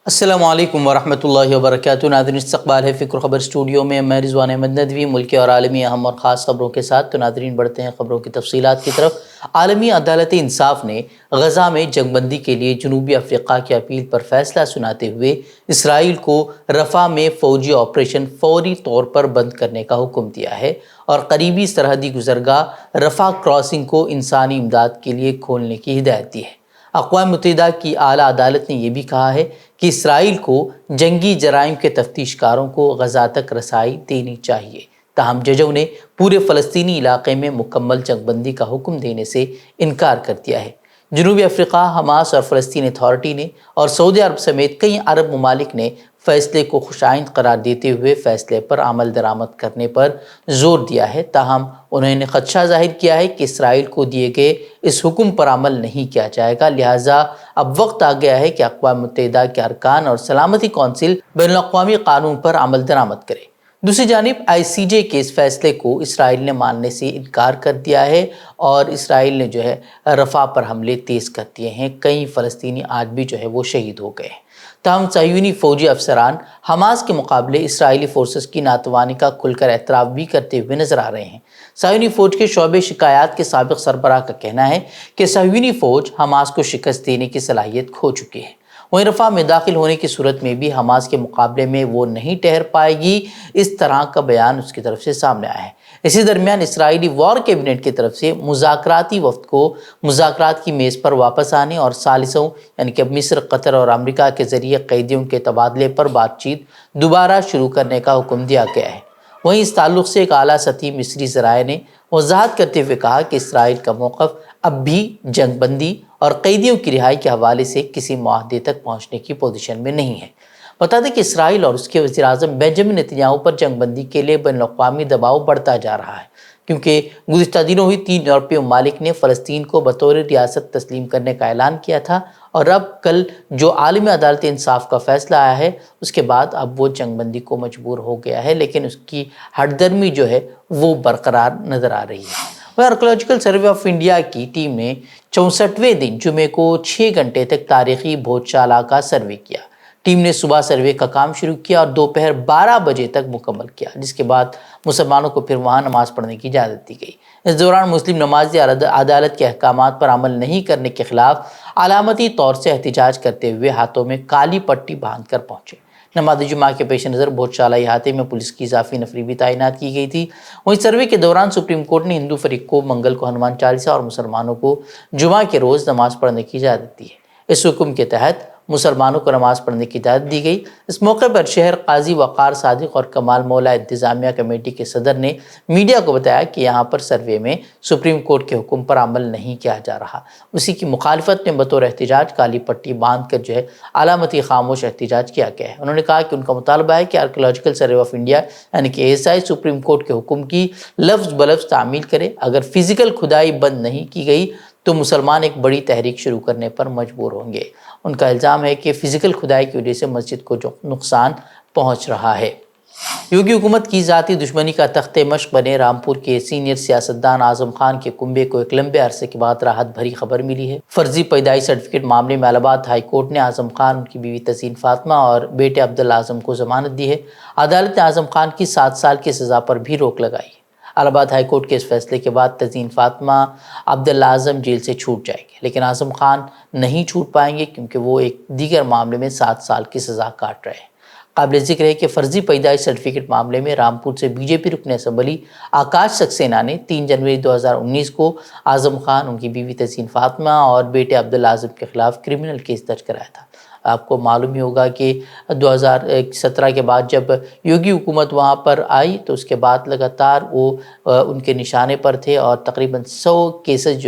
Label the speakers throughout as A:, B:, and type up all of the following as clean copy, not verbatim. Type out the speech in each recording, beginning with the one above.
A: السلام علیکم ورحمۃ اللہ وبرکاتہ۔ ناظرین، استقبال ہے فکر خبر اسٹوڈیو میں، میں رضوان احمد ندوی۔ ملکی اور عالمی اہم اور خاص خبروں کے ساتھ تو ناظرین بڑھتے ہیں خبروں کی تفصیلات کی طرف۔ عالمی عدالت انصاف نے غزہ میں جنگ بندی کے لیے جنوبی افریقہ کی اپیل پر فیصلہ سناتے ہوئے اسرائیل کو رفح میں فوجی آپریشن فوری طور پر بند کرنے کا حکم دیا ہے اور قریبی سرحدی گزرگاہ رفح کراسنگ کو انسانی امداد کے لیے کھولنے کی ہدایت دی ہے۔ اقوام متحدہ کی اعلیٰ عدالت نے یہ بھی کہا ہے کہ اسرائیل کو جنگی جرائم کے تفتیش کاروں کو غزہ تک رسائی دینی چاہیے، تاہم ججوں نے پورے فلسطینی علاقے میں مکمل جنگ بندی کا حکم دینے سے انکار کر دیا ہے۔ جنوبی افریقہ، حماس اور فلسطین اتھارٹی نے اور سعودی عرب سمیت کئی عرب ممالک نے فیصلے کو خوشائند قرار دیتے ہوئے فیصلے پر عمل درآمد کرنے پر زور دیا ہے، تاہم انہوں نے خدشہ ظاہر کیا ہے کہ اسرائیل کو دیے گئے اس حکم پر عمل نہیں کیا جائے گا، لہٰذا اب وقت آ گیا ہے کہ اقوام متحدہ کے ارکان اور سلامتی کونسل بین الاقوامی قانون پر عمل درآمد کرے۔ دوسری جانب ICJ کے اس فیصلے کو اسرائیل نے ماننے سے انکار کر دیا ہے اور اسرائیل نے رفح پر حملے تیز کر دیے ہیں۔ کئی فلسطینی آج بھی وہ شہید ہو گئے ہیں، تاہم صہیونی فوجی افسران حماس کے مقابلے اسرائیلی فورسز کی ناتوانی کا کھل کر اعتراف بھی کرتے ہوئے نظر آ رہے ہیں۔ صہیونی فوج کے شعبے شکایات کے سابق سربراہ کا کہنا ہے کہ صہیونی فوج حماس کو شکست دینے کی صلاحیت کھو چکی ہے، وہیں رفح میں داخل ہونے کی صورت میں بھی حماس کے مقابلے میں وہ نہیں ٹھہر پائے گی، اس طرح کا بیان اس کی طرف سے سامنے آیا ہے۔ اسی درمیان اسرائیلی وار کیبنٹ کی طرف سے مذاکراتی وفد کو مذاکرات کی میز پر واپس آنے اور ثالثوں یعنی کہ مصر، قطر اور امریکہ کے ذریعے قیدیوں کے تبادلے پر بات چیت دوبارہ شروع کرنے کا حکم دیا گیا ہے۔ وہیں اس تعلق سے ایک اعلیٰ سطحی مصری ذرائع نے وضاحت کرتے ہوئے کہا کہ اسرائیل کا موقف اب بھی جنگ بندی اور قیدیوں کی رہائی کے حوالے سے کسی معاہدے تک پہنچنے کی پوزیشن میں نہیں ہے۔ بتا دیں کہ اسرائیل اور اس کے وزیر اعظم بنجامن نتنیاہو پر جنگ بندی کے لیے بین الاقوامی دباؤ بڑھتا جا رہا ہے، کیونکہ گزشتہ دنوں ہی 3 یورپی ممالک نے فلسطین کو بطور ریاست تسلیم کرنے کا اعلان کیا تھا، اور اب کل جو عالمی عدالت انصاف کا فیصلہ آیا ہے اس کے بعد اب وہ جنگ بندی کو مجبور ہو گیا ہے، لیکن اس کی ہٹ درمی وہ برقرار نظر آ رہی ہے۔ وہ آرکیولوجیکل سروے آف انڈیا کی ٹیم نے 64ویں دن جمعے کو 6 گھنٹے تک تاریخی بھوج شالا کا سروے کیا۔ ٹیم نے صبح سروے کا کام شروع کیا اور دوپہر 12 بجے تک مکمل کیا، جس کے بعد مسلمانوں کو پھر وہاں نماز پڑھنے کی اجازت دی گئی۔ اس دوران مسلم نمازی عدالت کے احکامات پر عمل نہیں کرنے کے خلاف علامتی طور سے احتجاج کرتے ہوئے ہاتھوں میں کالی پٹی باندھ کر پہنچے۔ نماز جمعہ کے پیش نظر بھوج شالا احاطے میں پولیس کی اضافی نفری بھی تعینات کی گئی تھی۔ وہیں سروے کے دوران سپریم کورٹ نے ہندو فریق کو منگل کو ہنومان چالیسا اور مسلمانوں کو جمعہ کے روز نماز پڑھنے کی اجازت دی ہے۔ اس حکم کے تحت مسلمانوں کو نماز پڑھنے کی اجازت دی گئی۔ اس موقع پر شہر قاضی وقار صادق اور کمال مولا انتظامیہ کمیٹی کے صدر نے میڈیا کو بتایا کہ یہاں پر سروے میں سپریم کورٹ کے حکم پر عمل نہیں کیا جا رہا۔ اسی کی مخالفت میں بطور احتجاج کالی پٹی باندھ کر علامتی خاموش احتجاج کیا گیا ہے۔ انہوں نے کہا کہ ان کا مطالبہ ہے کہ آرکیولوجیکل سروے آف انڈیا یعنی کہ ASI سپریم کورٹ کے حکم کی لفظ بلفظ تعمیل کرے۔ اگر فزیکل کھدائی بند نہیں کی گئی تو مسلمان ایک بڑی تحریک شروع کرنے پر مجبور ہوں گے۔ ان کا الزام ہے کہ فزیکل کھدائی کی وجہ سے مسجد کو نقصان پہنچ رہا ہے۔ یوگی حکومت کی ذاتی دشمنی کا تخت مشق بنے رامپور کے سینئر سیاستدان اعظم خان کے کنبے کو ایک لمبے عرصے کے بعد راحت بھری خبر ملی ہے۔ فرضی پیدائش سرٹیفکیٹ معاملے میں الہ آباد ہائی کورٹ نے اعظم خان، ان کی بیوی تزین فاطمہ اور بیٹے عبداللہ اعظم کو ضمانت دی ہے۔ عدالت نے اعظم خان کی 7 سال کی سزا پر بھی روک لگائی ہے۔ الہ آباد ہائی کورٹ کے اس فیصلے کے بعد تزین فاطمہ، عبداللہ اعظم جیل سے چھوٹ جائیں گے، لیکن اعظم خان نہیں چھوٹ پائیں گے کیونکہ وہ ایک دیگر معاملے میں 7 سال کی سزا کاٹ رہے ہیں۔ قابل ذکر ہے کہ فرضی پیدائش سرٹیفکیٹ معاملے میں رامپور سے BJP رکن اسمبلی آکاش سکسینہ نے 3 جنوری 2019 کو اعظم خان، ان کی بیوی تزین فاطمہ اور بیٹے عبداللہ اعظم کے خلاف کرمنل کیس درج کرایا تھا۔ آپ کو معلوم ہی ہوگا کہ 2017 کے بعد جب یوگی حکومت وہاں پر آئی تو اس کے بعد لگاتار وہ ان کے نشانے پر تھے اور تقریباً 100 کیسز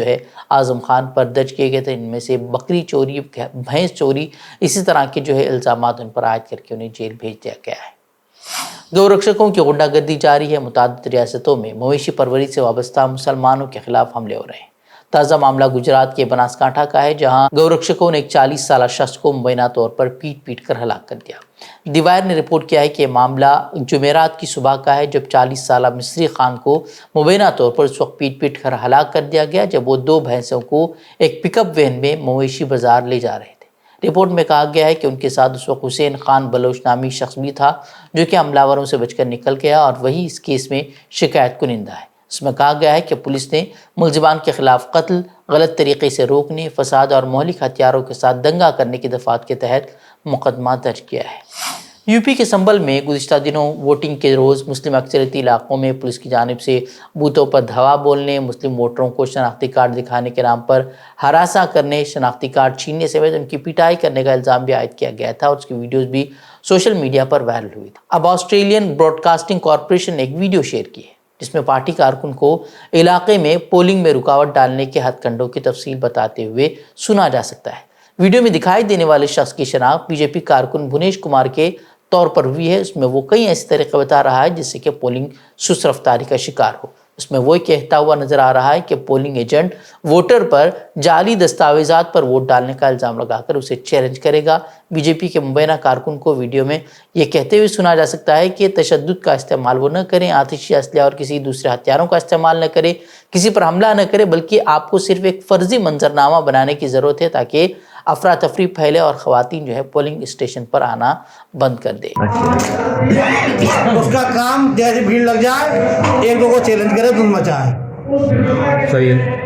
A: اعظم خان پر درج کیے گئے تھے۔ ان میں سے بکری چوری، بھینس چوری، اسی طرح کے الزامات ان پر عائد کر کے انہیں جیل بھیج دیا گیا ہے۔ گو رکشکوں کی غنڈہ گردی جاری ہے۔ متعدد ریاستوں میں مویشی پروری سے وابستہ مسلمانوں کے خلاف حملے ہو رہے ہیں۔ تازہ معاملہ گجرات کے بناسکانٹھا کا ہے، جہاں گو رکشکوں نے ایک 40 سالہ شخص کو مبینہ طور پر پیٹ کر ہلاک کر دیا۔ دی وائر نے رپورٹ کیا ہے کہ یہ معاملہ جمعرات کی صبح کا ہے، جب 40 سالہ مصری خان کو مبینہ طور پر اس وقت پیٹ کر ہلاک کر دیا گیا جب وہ 2 بھینسوں کو ایک پک اپ وین میں مویشی بازار لے جا رہے تھے۔ رپورٹ میں کہا گیا ہے کہ ان کے ساتھ اس وقت حسین خان بلوچ نامی شخص بھی تھا جو کہ حملہ سے بچ کر نکل گیا اور وہی اس کیس میں شکایت کنندہ ہے۔ اس میں کہا گیا ہے کہ پولیس نے ملزمان کے خلاف قتل، غلط طریقے سے روکنے، فساد اور مہلک ہتھیاروں کے ساتھ دنگا کرنے کی دفعات کے تحت مقدمہ درج کیا ہے۔ یو پی کے سنبھل میں گزشتہ دنوں ووٹنگ کے روز مسلم اکثریتی علاقوں میں پولیس کی جانب سے بوتھوں پر دھوا بولنے، مسلم ووٹروں کو شناختی کارڈ دکھانے کے نام پر ہراساں کرنے، شناختی کارڈ چھیننے سمیت ان کی پٹائی کرنے کا الزام بھی عائد کیا گیا تھا اور اس کی ویڈیوز بھی سوشل میڈیا پر وائرل ہوئی تھی۔ اب آسٹریلین براڈ کاسٹنگ کارپوریشن نے ایک ویڈیو شیئر کی ہے جس میں پارٹی کارکن کو علاقے میں پولنگ میں رکاوٹ ڈالنے کے ہتھ کنڈوں کی تفصیل بتاتے ہوئے سنا جا سکتا ہے۔ ویڈیو میں دکھائی دینے والے شخص کی شناخت بی جے پی کارکن بھنیش کمار کے طور پر ہوئی ہے۔ اس میں وہ کئی ایسے طریقے بتا رہا ہے جس سے کہ پولنگ سست رفتاری کا شکار ہو۔ اس میں وہ کہتا ہوا نظر آ رہا ہے کہ پولنگ ایجنٹ ووٹر پر جعلی دستاویزات پر ووٹ ڈالنے کا الزام لگا کر اسے چیلنج کرے گا۔ بی جے پی کے مبینہ کارکن کو ویڈیو میں یہ کہتے ہوئے سنا جا سکتا ہے کہ تشدد کا استعمال وہ نہ کریں، آتشی اسلحہ اور کسی دوسرے ہتھیاروں کا استعمال نہ کریں، کسی پر حملہ نہ کریں، بلکہ آپ کو صرف ایک فرضی منظرنامہ بنانے کی ضرورت ہے تاکہ افراتفری پھیلے اور خواتین جو ہے پولنگ اسٹیشن پر آنا بند کر دے۔
B: اس کا کام جیسے بھیڑ لگ جائے ایک دو کو چیلنج کرے تم مچائے۔
C: صحیح ہے۔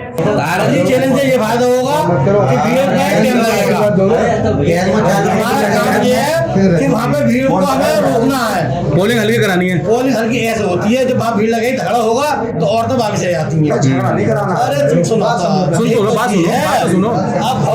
B: چیلنج سے یہ فائدہ ہوگا کہ بھیڑ کا ایک ٹائم لگے گا۔ ہمارا کام یہ ہے کہ وہاں پہ بھیڑ کو ہمیں روکنا ہے،
C: پولنگ ہلکی کرانی ہے۔
B: پولنگ ہلکی ایسے ہوتی ہے جب وہاں بھیڑ لگے جھگڑا ہوگا تو عورتیں واپس چلے جاتی ہیں۔ ارے تم سنو
C: بات سنو۔
B: آپ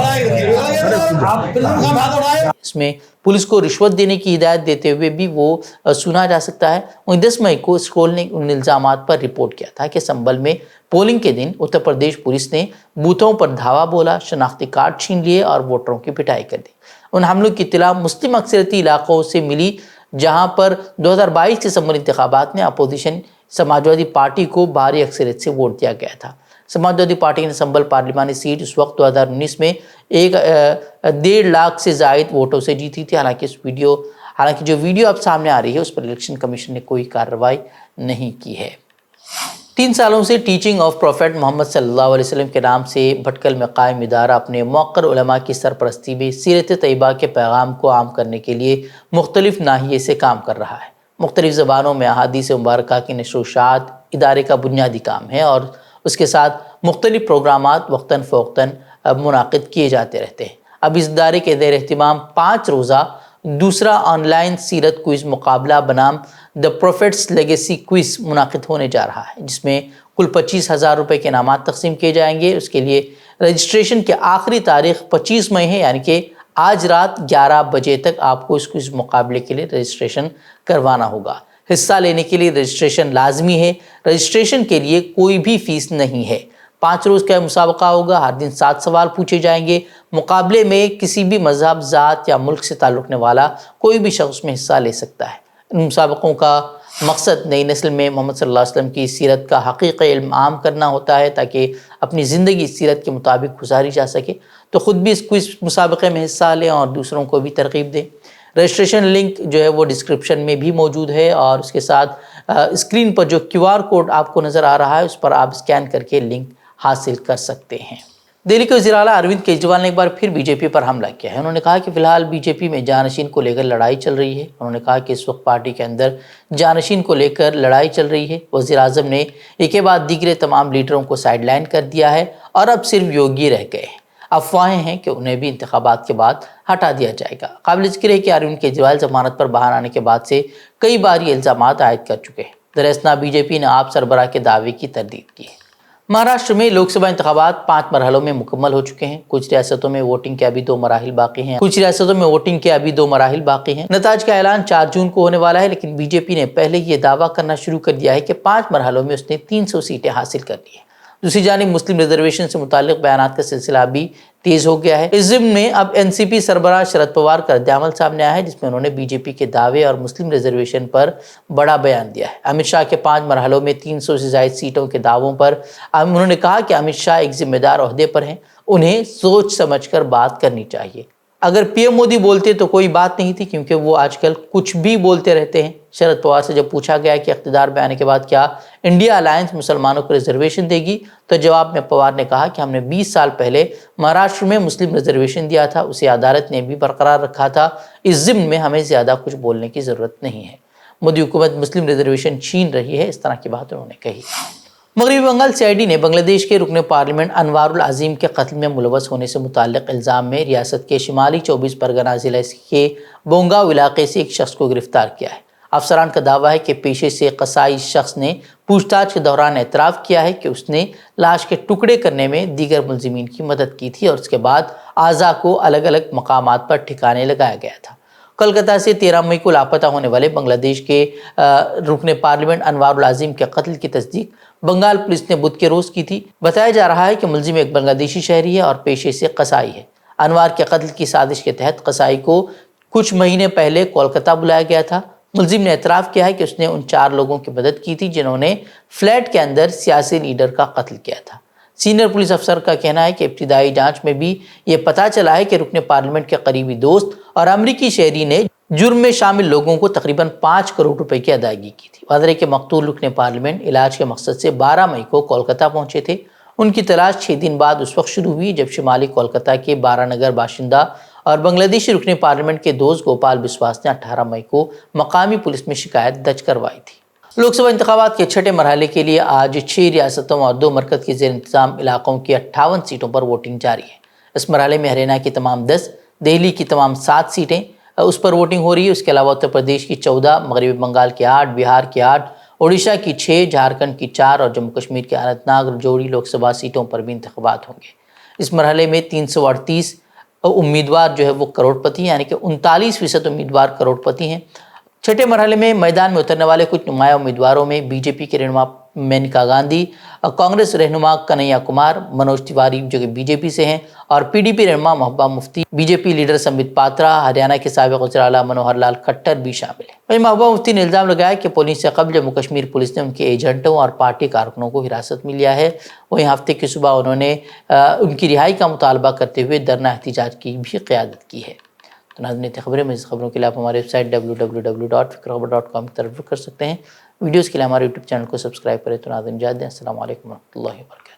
B: ہاتھ اڑائے۔
A: اس میں پولیس کو رشوت دینے کی ہدایت دیتے ہوئے بھی وہ سنا جا سکتا ہے۔ 10 مئی کو اسکرول نے ان الزامات پر رپورٹ کیا تھا کہ سنبھل میں پولنگ کے دن اتر پردیش پولیس نے بوتھوں پر دھاوا بولا، شناختی کارڈ چھین لیے اور ووٹروں کی پٹائی کر دی۔ ان حملوں کی اطلاع مسلم اکثریتی علاقوں سے ملی جہاں پر 2022 کے سنبھل انتخابات میں اپوزیشن سماجوادی پارٹی کو بھاری اکثریت سے ووٹ دیا گیا تھا۔ سماجوادی پارٹی نے سنبھل پارلیمانی سیٹ اس وقت 2019 میں 1.5 لاکھ سے زائد ووٹوں سے جیتی تھی۔ حالانکہ جو ویڈیو اب سامنے آ رہی ہے اس پر الیکشن کمیشن نے کوئی کارروائی نہیں کی ہے۔ 3 سالوں سے ٹیچنگ آف پروفیٹ محمد صلی اللہ علیہ وسلم کے نام سے بھٹکل میں قائم ادارہ اپنے موقر علماء کی سرپرستی میں سیرت طیبہ کے پیغام کو عام کرنے کے لیے مختلف ناحیے سے کام کر رہا ہے۔ مختلف زبانوں میں احادیث مبارکہ کی نشر و اشاعت ادارے کا بنیادی کام ہے اور اس کے ساتھ مختلف پروگرامات وقتاً فوقتاً منعقد کیے جاتے رہتے ہیں۔ اب اس ادارے کے زیر اہتمام 5 روزہ دوسرا آن لائن سیرت کوئز مقابلہ بنام دی پروفیٹس لیگیسی کوئز منعقد ہونے جا رہا ہے، جس میں کل 25,000 روپے کے انعامات تقسیم کیے جائیں گے۔ اس کے لیے رجسٹریشن کی آخری تاریخ 25 مئی ہے، یعنی کہ آج رات 11 بجے تک آپ کو اس کوئز مقابلے کے لیے رجسٹریشن کروانا ہوگا۔ حصہ لینے کے لیے رجسٹریشن لازمی ہے۔ رجسٹریشن کے لیے کوئی بھی فیس نہیں ہے۔ 5 روز کا مسابقہ ہوگا، ہر دن 7 سوال پوچھے جائیں گے۔ مقابلے میں کسی بھی مذہب، ذات یا ملک سے تعلق رکھنے والا کوئی بھی شخص میں حصہ لے سکتا ہے۔ ان مسابقوں کا مقصد نئی نسل میں محمد صلی اللہ علیہ وسلم کی سیرت کا حقیقی علم عام کرنا ہوتا ہے تاکہ اپنی زندگی اس سیرت کے مطابق گزاری جا سکے۔ تو خود بھی اس کوئز مسابقے میں حصہ لیں اور دوسروں کو بھی ترغیب دیں۔ رجسٹریشن لنک جو ہے وہ ڈسکرپشن میں بھی موجود ہے اور اس کے ساتھ اسکرین پر جو QR کوڈ آپ کو نظر آ رہا ہے اس پر آپ اسکین کر کے لنک حاصل کر سکتے ہیں۔ دہلی کے وزیر اعلیٰ اروند کیجریوال نے ایک بار پھر بی جے پی پر حملہ کیا ہے۔ انہوں نے کہا کہ فی الحال بی جے پی میں جانشین کو لے کر لڑائی چل رہی ہے۔ انہوں نے کہا کہ اس وقت پارٹی کے اندر جانشین کو لے کر لڑائی چل رہی ہے۔ وزیر اعظم نے ایک کے بعد دیگر تمام لیڈروں کو سائیڈ لائن کر دیا ہے اور اب صرف یوگی رہ گئے ہیں۔ افواہیں ہیں کہ انہیں بھی انتخابات کے بعد ہٹا دیا جائے گا۔ قابل ذکر ہے کہ اروند کیجریوال ضمانت پر باہر آنے کے بعد سے کئی بار یہ الزامات عائد کر چکے ہیں۔ دراصل بی جے پی نے آپ سربراہ کے دعوے کی تردید کی ہے۔ مہاراشٹر میں لوک سبھا انتخابات 5 مرحلوں میں مکمل ہو چکے ہیں۔ کچھ ریاستوں میں ووٹنگ کے ابھی 2 مراحل باقی ہیں۔ نتائج کا اعلان 4 جون کو ہونے والا ہے، لیکن بی جے پی نے پہلے یہ دعویٰ کرنا شروع کر دیا ہے کہ 5 مرحلوں میں اس نے 300 سیٹیں حاصل کر لی ہیں۔ دوسری جانب مسلم ریزرویشن سے متعلق بیانات کا سلسلہ بھی تیز ہو گیا ہے۔ اس ضمن میں اب NCP سربراہ شرد پوار کا رد عمل سامنے آیا ہے، جس میں انہوں نے بی جے پی کے دعوے اور مسلم ریزرویشن پر بڑا بیان دیا ہے۔ امت شاہ کے 5 مرحلوں میں 300 سے زائد سیٹوں کے دعووں پر انہوں نے کہا کہ امت شاہ ایک ذمہ دار عہدے پر ہیں، انہیں سوچ سمجھ کر بات کرنی چاہیے۔ اگر پی ایم مودی بولتے تو کوئی بات نہیں تھی، کیونکہ وہ آج کل کچھ بھی بولتے رہتے ہیں۔ شرد پوار سے جب پوچھا گیا کہ اقتدار میں آنے کے بعد کیا انڈیا الائنس مسلمانوں کو ریزرویشن دے گی، تو جواب میں پوار نے کہا کہ ہم نے 20 سال پہلے مہاراشٹر میں مسلم ریزرویشن دیا تھا، اسے عدالت نے بھی برقرار رکھا تھا، اس ضمن میں ہمیں زیادہ کچھ بولنے کی ضرورت نہیں ہے۔ مودی حکومت مسلم ریزرویشن چھین رہی ہے، اس طرح کی بات انہوں نے کہی۔ مغربی بنگال سی آئی ڈی نے بنگلہ دیش کے رکن پارلیمنٹ انوار العظیم کے قتل میں ملوث ہونے سے متعلق الزام میں ریاست کے شمالی 24 پرگنہ ضلع کے بونگاؤ علاقے سے ایک شخص کو گرفتار کیا ہے۔ افسران کا دعویٰ ہے کہ پیشے سے قصائی شخص نے پوچھ تاچھ کے دوران اعتراف کیا ہے کہ اس نے لاش کے ٹکڑے کرنے میں دیگر ملزمین کی مدد کی تھی اور اس کے بعد اعضاء کو الگ الگ مقامات پر ٹھکانے لگایا گیا تھا۔ کولکتہ سے 13 مئی کو لاپتہ ہونے والے بنگلہ دیش کے رکن پارلیمنٹ انوار العظیم کے قتل کی تصدیق بنگال پولیس نے بدھ کے روز کی تھی۔ بتایا جا رہا ہے کہ ملزم ایک بنگلہ دیشی شہری ہے اور پیشے سے قصائی ہے۔ انوار کے قتل کی سازش کے تحت قصائی کو کچھ مہینے پہلے کولکتہ بلایا گیا تھا۔ ملزم نے اعتراف کیا ہے کہ اس نے ان 4 لوگوں کی مدد کی تھی جنہوں نے فلیٹ کے اندر سیاسی لیڈر کا قتل کیا تھا۔ سینئر پولیس افسر کا کہنا ہے کہ ابتدائی جانچ میں بھی یہ پتہ چلا ہے کہ رکن پارلیمنٹ کے قریبی دوست اور امریکی شہری نے جرم میں شامل لوگوں کو تقریباً 5 کروڑ روپے کی ادائیگی کی تھی۔ واضح ہے کہ مقتول رکن پارلیمنٹ علاج کے مقصد سے 12 مئی کو کولکتہ پہنچے تھے۔ ان کی تلاش 6 دن بعد اس وقت شروع ہوئی جب شمالی کولکتہ کے 12 نگر باشندہ اور بنگلہ دیشی رکن پارلیمنٹ کے دوست گوپال بسواس نے 18 مئی کو مقامی پولیس میں شکایت درج کروائی تھی۔ لوک سبھا انتخابات کے چھٹے مرحلے کے لیے آج 6 ریاستوں اور 2 مرکز کے زیر انتظام علاقوں کی 58 سیٹوں پر ووٹنگ جاری ہے۔ اس مرحلے میں ہریانہ کی تمام 10، دہلی کی تمام 7 سیٹیں اس پر ووٹنگ ہو رہی ہے۔ اس کے علاوہ اتر پردیش کی 14، مغربی بنگال کی 8، بہار کی 8، اڑیسہ کی 6، جھارکھنڈ کی 4 اور جموں کشمیر کے اننت ناگ رجوری لوک سبھا سیٹوں پر بھی انتخابات ہوں گے۔ اس مرحلے میں 338 امیدوار جو ہے وہ کروڑ پتی ہیں، یعنی کہ 39% امیدوار کروڑ پتی ہیں۔ چھٹے مرحلے میں میدان میں اترنے والے کچھ نمایاں امیدواروں میں بی جے پی کے رہنما مینکا گاندھی، کانگریس رہنما کنہیا کمار، منوج تیواری جو کہ بی جے پی سے ہیں، اور پی ڈی پی رہنما Mehbooba Mufti, B J P leader Sambit Patra, Haryana کے سابق وزیر اعلیٰ منوہر لال کھٹر بھی شامل ہیں۔ محبوبہ مفتی نے الزام لگایا کہ پولیس سے قبل جموں کشمیر پولیس نے ان کے ایجنٹوں اور پارٹی کارکنوں کو حراست میں لیا ہے۔ وہیں ہفتے کی صبح انہوں نے ان کی رہائی کا مطالبہ کرتے ہوئے دھرنا احتجاج کی بھی قیادت کی ہے۔ تو ناظرین خبریں، مزید خبروں کے لیے آپ ہماری ویب سائٹ www.fikrkhabar.com کی طرف رجوع کر سکتے ہیں۔ ویڈیوز کے لیے ہمارے یوٹیوب چینل کو سبسکرائب کریں۔ تو ناظرین اجازت دیں، السلام علیکم ورحمۃ اللہ وبرکاتہ۔